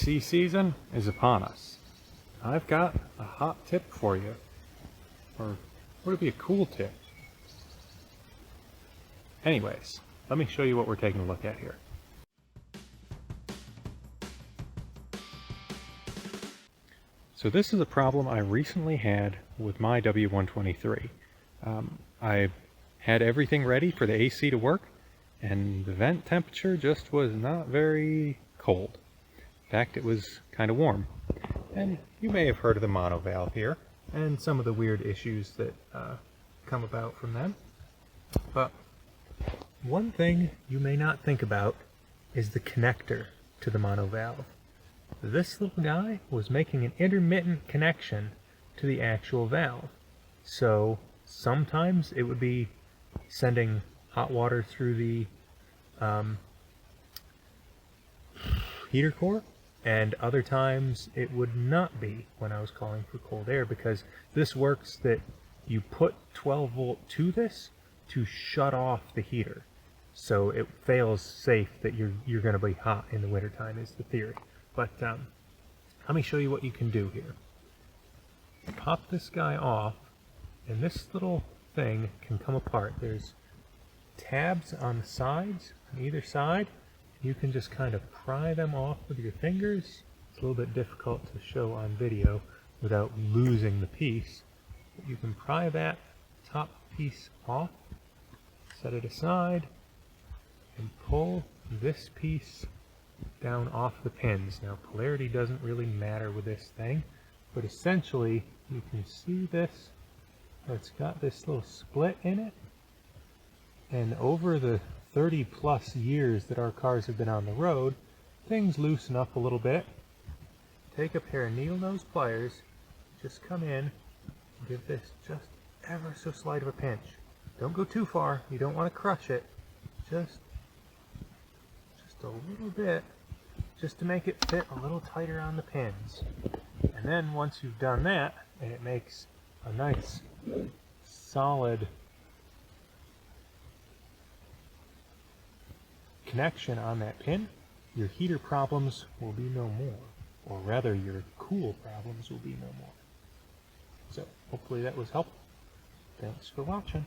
AC season is upon us. I've got a hot tip for you. Or would it be a cool tip? Anyways, let me show you what we're taking a look at here. So this is a problem I recently had with my W123. I had everything ready for the AC to work, and the vent temperature just was not very cold. In fact, it was kind of warm. And you may have heard of the monovalve here, and some of the weird issues that come about from them. But one thing you may not think about is the connector to the monovalve. This little guy was making an intermittent connection to the actual valve. So sometimes it would be sending hot water through the heater core, and other times it would not be when I was calling for cold air, because this works that you put 12 volt to this to shut off the heater. So it fails safe that you're going to be hot in the wintertime is the theory. But let me show you what you can do here. Pop this guy off, and this little thing can come apart. There's tabs on the sides, on either side. You can just kind of pry them off with your fingers. It's a little bit difficult to show on video without losing the piece. But you can pry that top piece off, set it aside, and pull this piece down off the pins. Now, polarity doesn't really matter with this thing, but essentially you can see this. It's got this little split in it, and over the 30 plus years that our cars have been on the road, things loosen up a little bit. Take a pair of needle nose pliers, just come in, give this just ever so slight of a pinch. Don't go too far, you don't want to crush it, just a little bit, just to make it fit a little tighter on the pins. And then once you've done that, and it makes a nice solid connection on that pin, your heater problems will be no more, or rather your cool problems will be no more. So hopefully that was helpful. Thanks for watching.